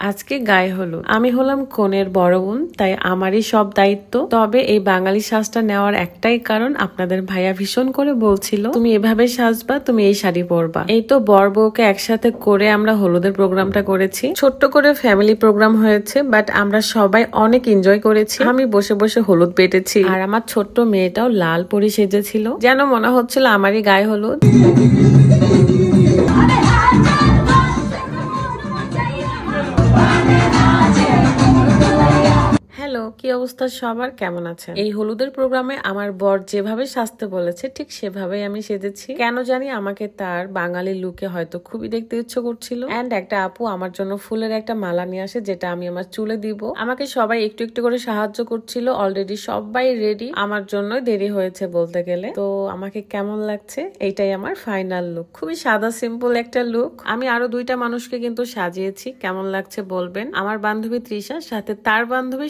আজকে গায়ে হলো আমি হলাম কনের বড় বোন, তাই আমারই সব দায়িত্ব। তবে এই বাঙালি সাজটা নেওয়ার একটাই কারণ, আপনাদের ভাইয়া ভীষণ করে বলছিল তুমি এভাবে সাজবা, তুমি এই শাড়ি পরবা। এই তো বর বউকে একসাথে করে আমরা হলুদের প্রোগ্রামটা করেছি। ছোট্ট করে ফ্যামিলি প্রোগ্রাম হয়েছে, বাট আমরা সবাই অনেক এনজয় করেছি। আমি বসে বসে হলুদ পেটেছি, আর আমার ছোট্ট মেয়েটাও লাল পরি সেজেছিল, যেন মনে হচ্ছিল আমারই গায়ে হলুদ। হ্যালো, কি অবস্থা সবার, কেমন আছেন? এই হলুদের প্রোগ্রামে আমার বর যেভাবে সাজতে বলেছে ঠিক সেভাবেই আমি সেজেছি। কেন জানি আমাকে তার বাঙালি লুকে হয়তো খুবই দেখতে ইচ্ছে করছিল। এন্ড একটা আপু আমার জন্য ফুলের একটা মালা নিয়ে আসে, যেটা আমি আমার চুলে দিব। আমাকে সবাই একটু একটু করে সাহায্য করছিল। অলরেডি সবাই রেডি, আমার জন্যই দেরি হয়েছে বলতে গেলে। তো আমাকে কেমন লাগছে, এইটাই আমার ফাইনাল লুক। খুবই সাদা সিম্পল একটা লুক। আমি আরো দুইটা মানুষকে কিন্তু সাজিয়েছি, কেমন লাগছে বলবেন। আমার বান্ধবী তৃষা, সাথে তার বান্ধবী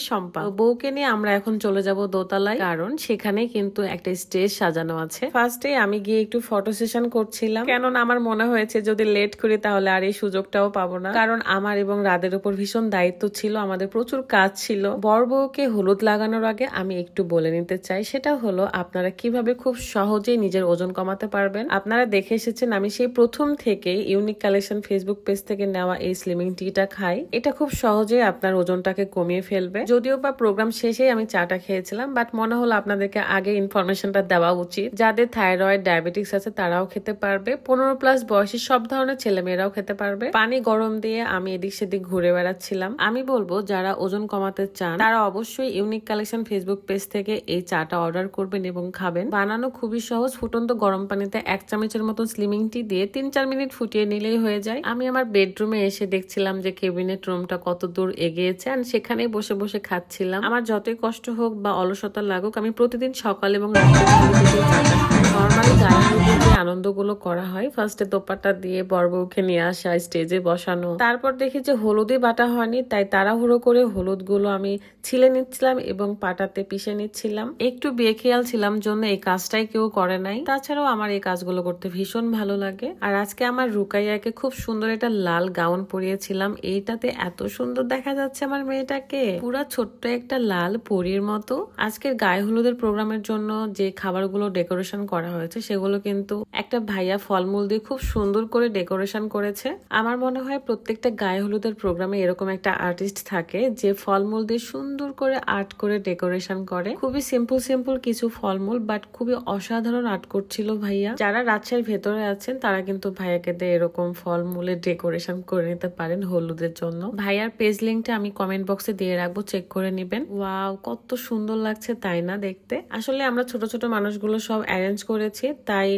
বউকে নিয়ে আমরা এখন চলে যাব দোতলায়, কারণ সেখানে কিন্তু একটা স্টেজ সাজানো আছে। ফার্স্টে আমি গিয়ে একটু ফটো সেশন করছিলাম, কেননা আমার মনে হয়েছে যদি লেট করি তাহলে আর এই সুযোগটাও পাবো না। কারণ আমার এবং রাদের উপর ভীষণ দায়িত্ব ছিল, আমাদের প্রচুর কাজ ছিল। বর বউকে হলুদ লাগানোর আগে আমি একটু বলে নিতে চাই, সেটা হলো আপনারা কিভাবে খুব সহজেই নিজের ওজন কমাতে পারবেন। আপনারা দেখে এসেছেন আমি সেই প্রথম থেকে ইউনিক কালেকশন ফেসবুক পেজ থেকে নেওয়া এই স্লিমিং টিটা খাই। এটা খুব সহজেই আপনার ওজনটাকে কমিয়ে ফেলবে। যদিও বা প্রোগ্রাম শেষেই আমি চাটা খেয়েছিলাম, বাট মনে হলো আপনাদেরকে আগে ইনফরমেশনটা দেওয়া উচিত। যাদের থাইরয়েড ডায়াবেটিক্স আছে তারাও খেতে পারবে, 15+ বয়সী সব ধরনের ছেলেমেয়েরাও খেতে পারবে। পানি গরম দিয়ে আমি এদিক সেদিক ঘুরে বেড়াচ্ছিলাম। আমি বলবো যারা ওজন কমাতে চান তারা অবশ্যই ইউনিক কালেকশন ফেসবুক পেজ থেকে এই চাটা অর্ডার করবেন এবং খাবেন। বানানো খুবই সহজ। ফুটন্ত গরম পানিতে 1 চামচের মতো স্লিমিং টি দিয়ে 3-4 মিনিট ফুটিয়ে নিলেই হয়ে যায়। আমি আমার বেডরুমে এসে দেখছিলাম যে কেবিনেট রুমটা কত দূর এগিয়েছে, আর সেখানেই বসে বসে খাচ্ছিলাম। আমার যতই কষ্ট হোক বা অলসতা লাগুক, আমি প্রতিদিন সকাল এবং নর্মালি গায়ে হলুদের যে আনন্দগুলো করা হয়, ফার্স্টে দোপাট্টা দিয়ে বর বউকে নিয়ে আসা, স্টেজে বসানো, তারপর দেখি যে হলুদই বাটা হয়নি, তাই তাড়াহুড়ো করে হলুদ গুলো আমি ছিলে নিচ্ছিলাম এবং পাটাতে পিষে নিচ্ছিলাম। একটু বেখেয়াল ছিলাম জন্য এই কাজটাই কেউ করে নাই। তাছাড়াও আমার এই কাজগুলো করতে ভীষণ ভালো লাগে। আর আজকে আমার রুকাইয়াকে খুব সুন্দর একটা লাল গাউন পরিয়েছিলাম। এইটাতে এত সুন্দর দেখা যাচ্ছে আমার মেয়েটাকে, পুরা ছোট্ট একটা লাল পরীর মতো। আজকের গায়ে হলুদের প্রোগ্রামের জন্য যে খাবারগুলো ডেকোরেশন করা হয়েছে সেগুলো কিন্তু একটা ভাইয়া ফলমূল দিয়ে খুব সুন্দর করে ডেকোরেশন করেছে। আমার মনে হয় প্রত্যেকটা গায়ে হলুদের প্রোগ্রামে এরকম একটা আর্টিস্ট থাকে যে ফলমূল দিয়ে সুন্দর করে আর্ট করে ডেকোরেশন করে। খুবই সিম্পল সিম্পল কিছু ফলমূল, বাট খুবই অসাধারণ আর্ট করছিল ভাইয়া। যারা রাজশাহীর ভেতরে আছেন তারা কিন্তু ভাইয়াকে দিয়ে এরকম ফলমূলের ডেকোরেশন করে নিতে পারেন হলুদের জন্য। ভাইয়ার পেজ লিঙ্কটা আমি কমেন্ট বক্সে দিয়ে রাখবো, চেক করে নিবেন। ওয়াও, কত সুন্দর লাগছে তাই না দেখতে। আসলে আমরা ছোট ছোট মানুষগুলো সব অ্যারেঞ্জ করেছি, তাই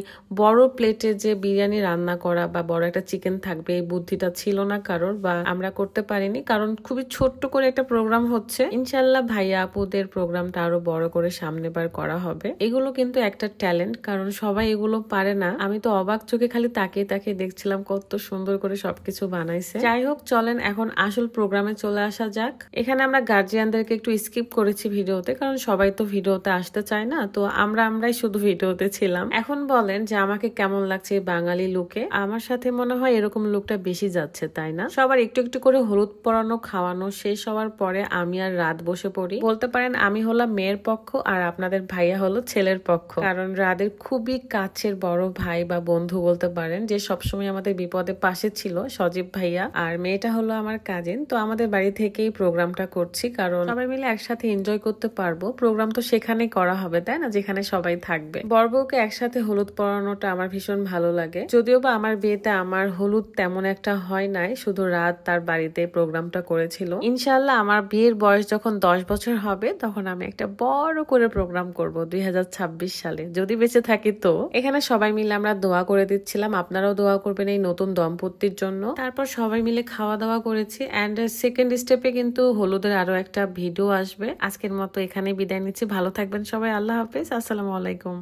বড় প্লেটে যে বিরিয়ানি রান্না করা বা বড় একটা চিকেন থাকবে এই বুদ্ধিটা ছিল না কারোর, বা আমরা করতে পারিনি, কারণ খুবই ছোট্ট করে একটা প্রোগ্রাম হচ্ছে। ইনশাল্লাহ ভাইয়া আপুদের প্রোগ্রামটা আরো বড় করে সামনেবার করা হবে। এগুলো কিন্তু একটা ট্যালেন্ট, কারণ সবাই এগুলো পারে না। আমি তো অবাক চোখে খালি তাকিয়ে তাকিয়ে দেখছিলাম কত সুন্দর করে সবকিছু বানাইছে। যাই হোক, চলেন এখন আসল প্রোগ্রামে চলে আসা যাক। এখানে আমরা গার্জিয়ানদেরকে একটু স্কিপ করেছি ভিডিওতে, কারণ সবাই তো ভিডিওতে আসতে চায় না, তো আমরাই শুধু ভিডিওতে ছিলাম। এখন বলেন যে আমাকে কেমন লাগছে বাঙালি লুকে। আমার সাথে মনে হয় এরকম লুকটা বেশি যাচ্ছে, তাই না? সবার একটু একটু করে হলুদ পরানো খাওয়ানো শেষ হওয়ার পরে আমি আর রাত বসে পড়ি। বলতে পারেন আমি হলাম মেয়ের পক্ষ আর আপনাদের ভাইয়া হলো ছেলের পক্ষ, কারণ রাদের খুবই কাছের বড় ভাই বা বন্ধু বলতে পারেন, যে সবসময় আমাদের বিপদে পাশে ছিল, সজীব ভাইয়া। আর মেয়েটা হলো আমার কাজিন। তো আমাদের বাড়ি থেকেই প্রোগ্রামটা করছি, কারণ সবাই মিলে একসাথে এনজয় করতে পারবো। প্রোগ্রাম তো সেখানেই করা হবে, তাই না, যেখানে সবাই থাকবে। বর বউকে একসাথে হলুদ পরানোটা আমার ভীষণ ভালো লাগে। যদিও বা আমার বিয়েতে আমার হলুদ তেমন একটা হয় নাই, শুধু রাত তার বাড়িতে প্রোগ্রামটা করেছিল। ইনশাল্লাহ আমার বিয়ের বয়স যখন 10 বছর হবে তখন আমি একটা বড় করে প্রোগ্রাম করব 2026 সালে, যদি বেঁচে থাকি। তো এখানে সবাই মিলে আমরা দোয়া করে দিচ্ছিলাম, আপনারাও দোয়া করবেন এই নতুন দম্পতির জন্য। তারপর সবাই মিলে খাওয়া দাওয়া করেছি। এন্ড সেকেন্ড স্টেপে কিন্তু হলুদের আরো একটা ভিডিও আসবে। আজকের মতো এখানে বিদায় নিচ্ছি। ভালো থাকবেন সবাই, আল্লাহ হাফেজ, আসসালামু আলাইকুম।